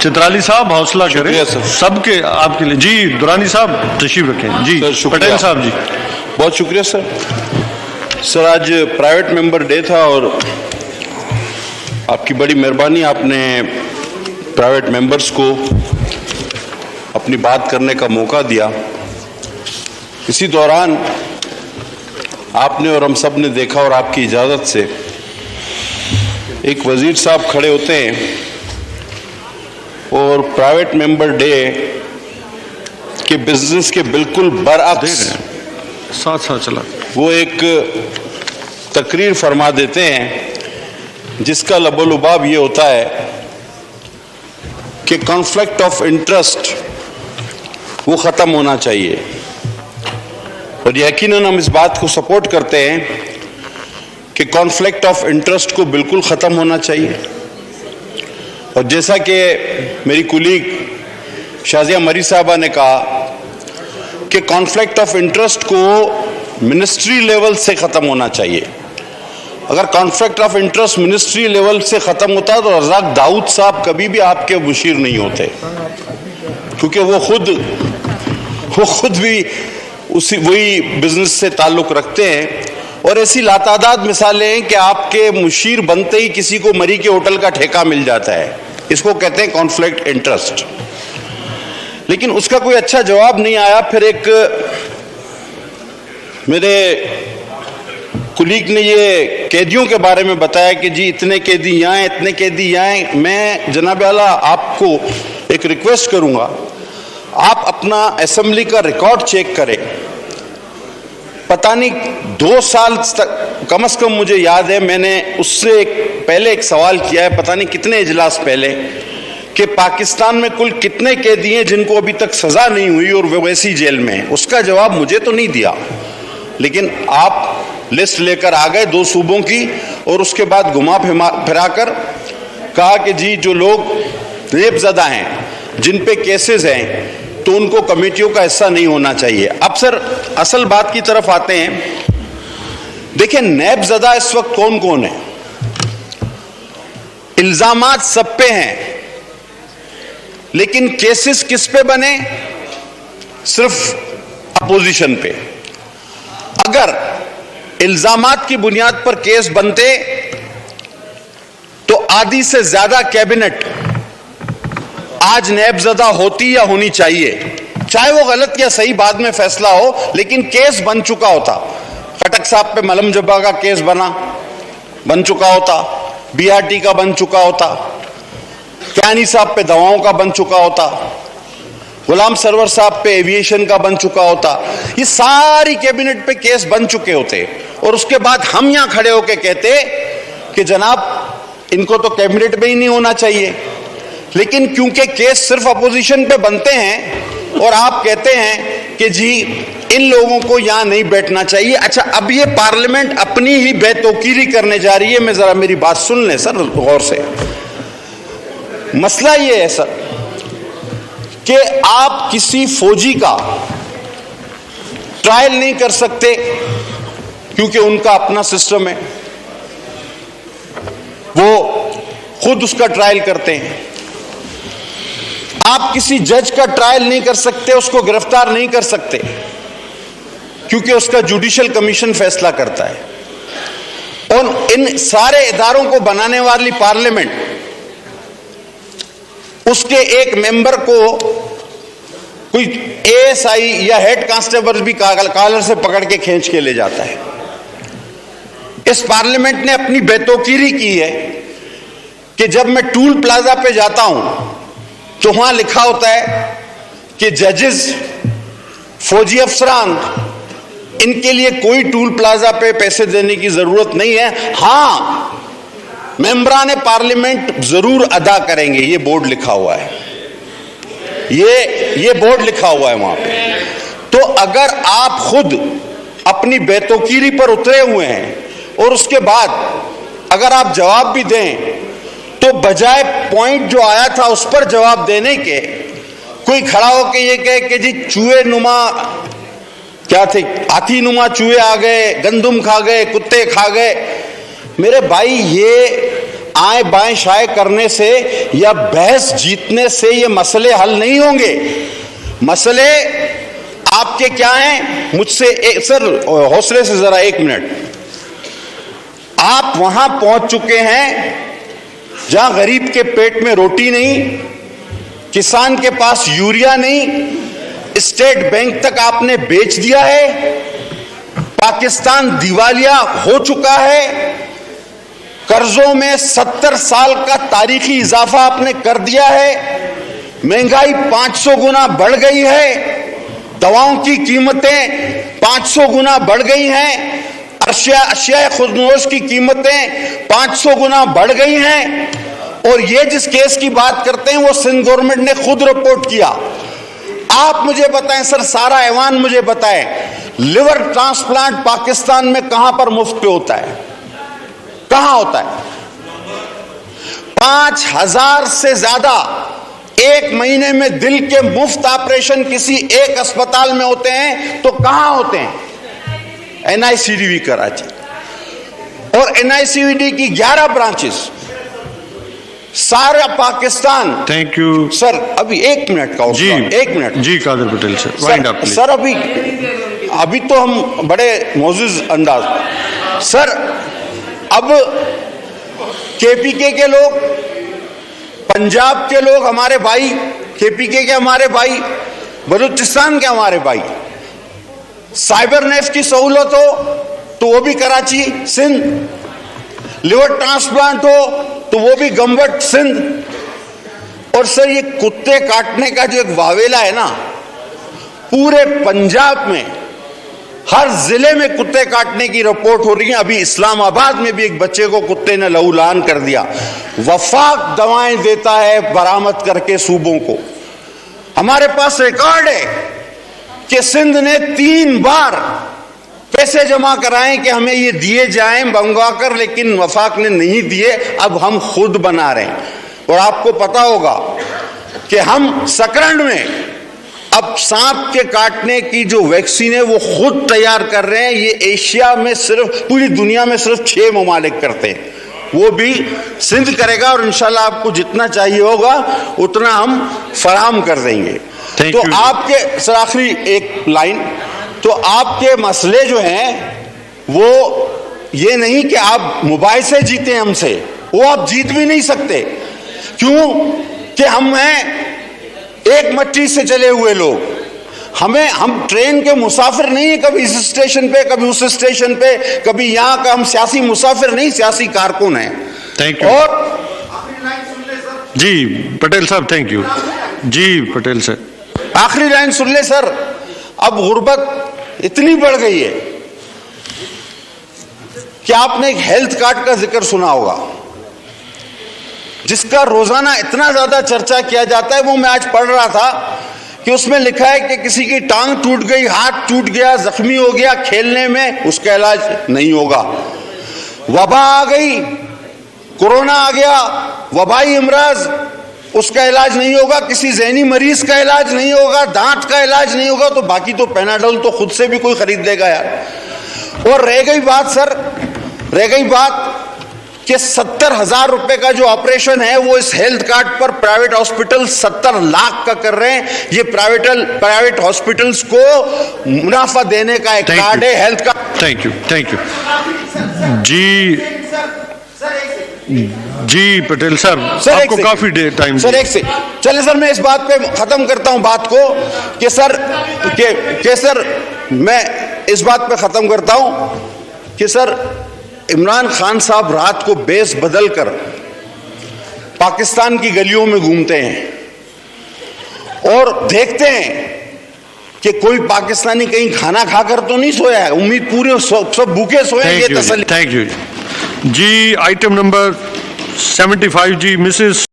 चित्राली साहब हौसला करें, सबके आपके लिए। जी दुरानी साहब तशरीफ रखें। जी पटेल साहब जी। बहुत शुक्रिया सर। सर आज प्राइवेट मेंबर डे था और आपकी बड़ी मेहरबानी, आपने प्राइवेट मेंबर्स को अपनी बात करने का मौका दिया। इसी दौरान आपने और हम सब ने देखा और आपकी इजाज़त से एक वजीर साहब खड़े होते हैं और प्राइवेट मेंबर डे के बिजनेस के बिल्कुल बरअक्स साथ चला वो एक तकरीर फरमा देते हैं जिसका लबोलुबाब ये होता है कि कॉन्फ्लिक्ट ऑफ इंटरेस्ट वो ख़त्म होना चाहिए। और यकीनन हम इस बात को सपोर्ट करते हैं कि कॉन्फ्लिक्ट ऑफ इंटरेस्ट को बिल्कुल ख़त्म होना चाहिए। और जैसा कि मेरी कुलीग शाजिया मरी साहबा ने कहा कि कॉन्फ्लिक्ट ऑफ इंटरेस्ट को मिनिस्ट्री लेवल से ख़त्म होना चाहिए। अगर conflict of interest ministry level से ख़त्म होता तो रज़ाक दाऊद साहब कभी भी आपके मुशीर नहीं होते, क्योंकि वो खुद भी वही बिजनेस से ताल्लुक़ रखते हैं। और ऐसी लातादाद मिसालें हैं कि आपके मुशीर बनते ही किसी को मरी के होटल का ठेका मिल जाता है। इसको कहते हैं कॉन्फ्लिक्ट इंटरेस्ट। लेकिन उसका कोई अच्छा जवाब नहीं आया। फिर एक मेरे कुलीग ने ये कैदियों के बारे में बताया कि जी इतने कैदी यहाँ हैं, इतने कैदी यहाँ हैं। मैं जनाब आला आपको एक रिक्वेस्ट करूँगा, आप अपना असेंबली का रिकॉर्ड चेक करें। पता नहीं 2 साल तक कम से कम मुझे याद है, मैंने उससे पहले एक सवाल किया है, पता नहीं कितने इजलास पहले, कि पाकिस्तान में कुल कितने कैदी हैं जिनको अभी तक सज़ा नहीं हुई और वो वैसी जेल में हैं। उसका जवाब मुझे तो नहीं दिया, लेकिन आप लिस्ट लेकर आ गए 2 सूबों की और उसके बाद घुमा फिरा कर कहा कि जी जो लोग रेपज़दा हैं, जिन पे केसेस हैं, तो उनको कमेटियों का हिस्सा नहीं होना चाहिए। अब सर असल बात की तरफ आते हैं। देखिए नैबज़दा इस वक्त कौन कौन है? इल्जामात सब पे हैं, लेकिन केसेस किस पे बने? सिर्फ अपोजिशन पे। अगर इल्जामात की बुनियाद पर केस बनते तो आधी से ज्यादा कैबिनेट आज नैबज़दा होती या होनी चाहिए, चाहे वो गलत या सही बाद में फैसला हो, लेकिन केस बन चुका होता। खटक साहब पे मलम जब्बा का केस बन चुका होता, बीआरटी का बन चुका होता, कैनी साहब पे दवाओं का बन चुका होता, गुलाम सरवर साहब पे एविएशन का बन चुका होता। ये सारी कैबिनेट पे केस बन चुके होते और उसके बाद हम यहां खड़े होके कहते कि जनाब इनको तो कैबिनेट में ही नहीं होना चाहिए। लेकिन क्योंकि केस सिर्फ अपोजिशन पे बनते हैं और आप कहते हैं कि जी इन लोगों को यहां नहीं बैठना चाहिए। अच्छा, अब ये पार्लियामेंट अपनी ही बेतौकीरी करने जा रही है। मैं जरा मेरी बात सुन लें सर गौर से। मसला ये है सर कि आप किसी फौजी का ट्रायल नहीं कर सकते क्योंकि उनका अपना सिस्टम है, वो खुद उसका ट्रायल करते हैं। आप किसी जज का ट्रायल नहीं कर सकते, उसको गिरफ्तार नहीं कर सकते क्योंकि उसका जुडिशियल कमीशन फैसला करता है। और इन सारे इदारों को बनाने वाली पार्लियामेंट उसके एक मेंबर को कोई एएसआई या हेड कांस्टेबल भी कॉलर से पकड़ के खींच के ले जाता है। इस पार्लियामेंट ने अपनी बेतौकीरी की है कि जब मैं टूल प्लाजा पे जाता हूं तो वहां लिखा होता है कि जजेस, फौजी अफसरान, इनके लिए कोई टूल प्लाजा पे पैसे देने की जरूरत नहीं है। हां, मेंबरान पार्लियामेंट जरूर अदा करेंगे। ये बोर्ड लिखा हुआ है, ये बोर्ड लिखा हुआ है वहां पे। तो अगर आप खुद अपनी बेतौकीरी पर उतरे हुए हैं और उसके बाद अगर आप जवाब भी दें तो बजाय पॉइंट जो आया था उस पर जवाब देने के कोई खड़ा होकर ये कहे कि जी चूहे नुमा क्या थे, हाथी नुमा चूहे आ गए, गंदुम खा गए, कुत्ते खा गए। मेरे भाई ये आए बाएं शाए करने से या बहस जीतने से ये मसले हल नहीं होंगे। मसले आपके क्या हैं? मुझसे सर हौसले से जरा 1 मिनट। आप वहां पहुंच चुके हैं जहां गरीब के पेट में रोटी नहीं, किसान के पास यूरिया नहीं, स्टेट बैंक तक आपने बेच दिया है, पाकिस्तान दिवालिया हो चुका है, कर्जों में 70 साल का तारीखी इजाफा आपने कर दिया है, महंगाई 500 गुना बढ़ गई है, दवाओं की कीमतें 500 गुना बढ़ गई हैं, अशिया खुदनोश की कीमतें 500 गुना बढ़ गई हैं। और ये जिस केस की बात करते हैं वो सिंध गवर्नमेंट ने खुद रिपोर्ट किया। आप मुझे बताएं सर, सारा ऐवान मुझे बताएं, लिवर ट्रांसप्लांट पाकिस्तान में कहां पर मुफ्त पे होता है? कहां होता है? 5000 से ज्यादा एक महीने में दिल के मुफ्त ऑपरेशन किसी एक अस्पताल में होते हैं, तो कहां होते हैं? NICDV कराची। और NICDV की 11 ब्रांचेस सारा पाकिस्तान। थैंक यू सर, अभी 1 मिनट का जी, 1 मिनट जी Qadir Patel sir, wind up please. Sir अभी तो हम बड़े मौजूद अंदाज। सर अब KPK के लोग, पंजाब के लोग हमारे भाई, KPK के हमारे भाई, बलूचिस्तान के हमारे भाई, साइबर नेफ्ट की सहूलत हो तो वो भी कराची सिंध, लिवर ट्रांसप्लांट हो तो वो भी गंबट सिंध। और सर ये कुत्ते काटने का जो एक वावेला है ना, पूरे पंजाब में हर जिले में कुत्ते काटने की रिपोर्ट हो रही है। अभी इस्लामाबाद में भी एक बच्चे को कुत्ते ने लहूलुहान कर दिया। वफाक दवाएं देता है बरामद करके सूबों को। हमारे पास रिकॉर्ड है कि सिंध ने 3 बार पैसे जमा कराए कि हमें ये दिए जाएं मंगवाकर, लेकिन वफाक ने नहीं दिए। अब हम खुद बना रहे हैं। और आपको पता होगा कि हम सकरंड में अब सांप के काटने की जो वैक्सीन है वो खुद तैयार कर रहे हैं। ये एशिया में सिर्फ, पूरी दुनिया में सिर्फ 6 ममालिक करते हैं, वो भी सिंध करेगा। और इंशाल्लाह आपको जितना चाहिए होगा उतना हम फराहम कर देंगे। तो आपके सर आखिरी एक लाइन, तो आपके मसले जो हैं वो ये नहीं कि आप मोबाइल से जीते हमसे, वो आप जीत भी नहीं सकते। क्यों कि हम हैं एक मट्टी से चले हुए लोग। हम ट्रेन के मुसाफिर नहीं है, कभी इस स्टेशन पे कभी उस स्टेशन पे, कभी यहाँ का हम सियासी मुसाफिर नहीं, सियासी कारकुन हैं। Thank you. और जी पटेल साहब, थैंक यू। जी पटेल सर, आखिरी लाइन सुन ले सर। अब गुर्बत इतनी बढ़ गई है कि आपने एक हेल्थ कार्ड का जिक्र सुना होगा, जिसका रोजाना इतना ज्यादा चर्चा किया जाता है। वो मैं आज पढ़ रहा था कि उसमें लिखा है कि किसी की टांग टूट गई, हाथ टूट गया, जख्मी हो गया खेलने में, उसका इलाज नहीं होगा। वबा आ गई, कोरोना आ गया, वबाई इमराज, उसका इलाज नहीं होगा। किसी ज़हनी मरीज का इलाज नहीं होगा, दांत का इलाज नहीं होगा, तो बाकी तो पैनाडोल तो खुद से भी कोई खरीद लेगा यार। और रह गई बात सर, रह गई बात कि 70,000 रुपए का जो ऑपरेशन है वो इस हेल्थ कार्ड पर प्राइवेट हॉस्पिटल 70 लाख का कर रहे हैं। ये प्राइवेट हॉस्पिटल्स को मुनाफा देने का एक कार्ड है health card. Thank you, thank you. जी पटेल साहब, आपको काफी टाइम सर एक से चले सर, मैं इस बात पे खत्म करता हूं बात को कि सर मैं इस बात पे खत्म करता हूं कि सर इमरान खान साहब रात को बेस बदल कर पाकिस्तान की गलियों में घूमते हैं और देखते हैं कि कोई पाकिस्तानी कहीं खाना खाकर तो नहीं सोया है। उम्मीद पूरे सब भूखे सोए, ये तसल्ली। थैंक यू जी। आइटम नंबर 75 जी, मिसेस